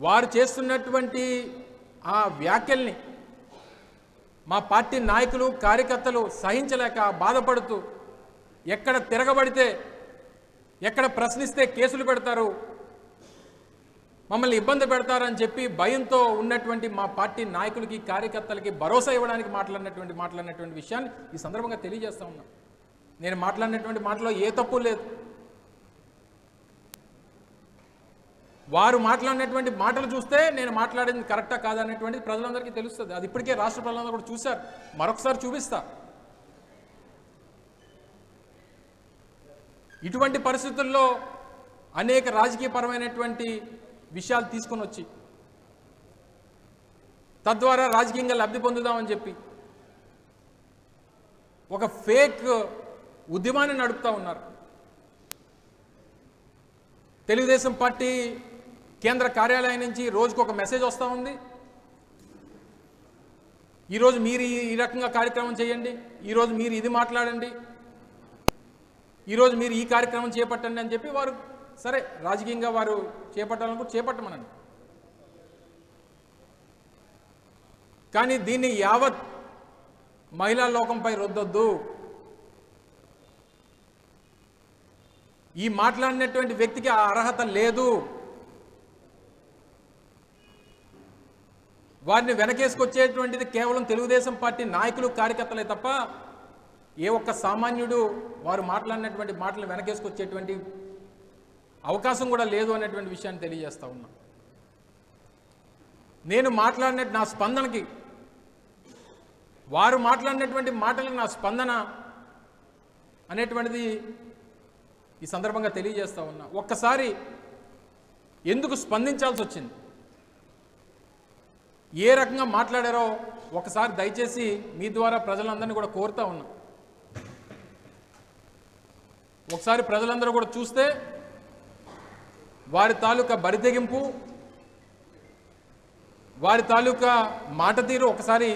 వారు చేస్తున్నటువంటి ఆ వ్యాఖ్యల్ని మా పార్టీ నాయకులు కార్యకర్తలు సహించలేక బాధపడుతూ ఎక్కడ తిరగబడితే ఎక్కడ ప్రశ్నిస్తే కేసులు పెడతారు, మమ్మల్ని ఇబ్బంది పెడతారని చెప్పి భయంతో ఉన్నటువంటి మా పార్టీ నాయకులకి కార్యకర్తలకి భరోసా ఇవ్వడానికి మాట్లాడినటువంటి విషయాన్ని ఈ సందర్భంగా తెలియజేస్తా ఉన్నా. నేను మాట్లాడినటువంటి మాటలో ఏ తప్పు లేదు. వారు మాట్లాడినటువంటి మాటలు చూస్తే నేను మాట్లాడింది కరెక్టా కాదనేటువంటిది ప్రజలందరికీ తెలుస్తుంది. అది ఇప్పటికే రాష్ట్ర ప్రజలందరూ కూడా చూశారు. మరొకసారి చూపిస్తా. ఇటువంటి పరిస్థితుల్లో అనేక రాజకీయపరమైనటువంటి విషయాలు తీసుకొని వచ్చి తద్వారా రాజకీయంగా లబ్ధి పొందుదామని చెప్పి ఒక ఫేక్ ఉద్యమాన్ని నడుపుతూ ఉన్నారు. తెలుగుదేశం పార్టీ కేంద్ర కార్యాలయం నుంచి రోజుకు ఒక మెసేజ్ వస్తూ ఉంది. ఈరోజు మీరు ఈ రకంగా కార్యక్రమం చేయండి, ఈరోజు మీరు ఇది మాట్లాడండి, ఈరోజు మీరు ఈ కార్యక్రమం చేపట్టండి అని చెప్పి వారు సరే రాజకీయంగా వారు చేపట్టాలనుకుంటే చేపట్టమనండి. కానీ దీన్ని యావత్ మహిళా లోకంపై రుద్దొద్దు. ఈ మాట్లాడినటువంటి వ్యక్తికి ఆ అర్హత లేదు. వారిని వెనకేసుకొచ్చేటువంటిది కేవలం తెలుగుదేశం పార్టీ నాయకులు కార్యకర్తలే తప్ప ఏ ఒక్క సామాన్యుడు వారు మాట్లాడినటువంటి మాటలు వెనకేసుకొచ్చేటువంటి అవకాశం కూడా లేదు అనేటువంటి విషయాన్ని తెలియజేస్తా ఉన్నా. నేను మాట్లాడినట్టు నా స్పందనకి, వారు మాట్లాడినటువంటి మాటలకు నా స్పందన అనేటువంటిది ఈ సందర్భంగా తెలియజేస్తా ఉన్నా. ఒక్కసారి ఎందుకు స్పందించాల్సి వచ్చింది, ఏ రకంగా మాట్లాడారో ఒకసారి దయచేసి మీ ద్వారా ప్రజలందరినీ కూడా కోరుతా ఉన్నా. ఒకసారి ప్రజలందరూ కూడా చూస్తే వారి తాలూకా బరితెగింపు, వారి తాలూకా మాట తీరు ఒకసారి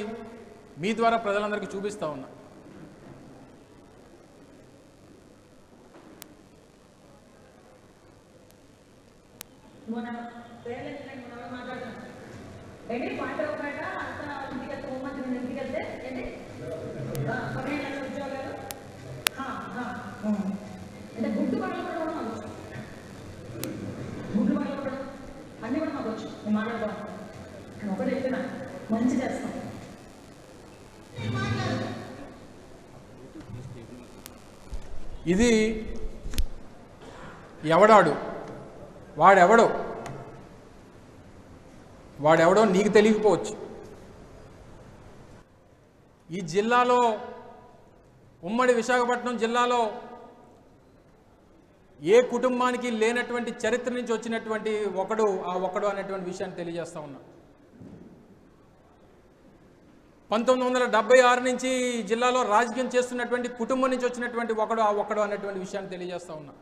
మీ ద్వారా ప్రజలందరికీ చూపిస్తా ఉన్నా. మంచి చేస్తాం. ఇది ఎవడాడు, వాడెవడో నీకు తెలియకపోవచ్చు. ఈ జిల్లాలో, ఉమ్మడి విశాఖపట్నం జిల్లాలో ఏ కుటుంబానికి లేనటువంటి చరిత్ర నుంచి వచ్చినటువంటి ఒకడు అనేటువంటి విషయాన్ని తెలియజేస్తా ఉన్నా. 1976 నుంచి జిల్లాలో రాజకీయం చేస్తున్నటువంటి కుటుంబం నుంచి వచ్చినటువంటి ఒకడు అనేటువంటి విషయాన్ని తెలియజేస్తా ఉన్నా.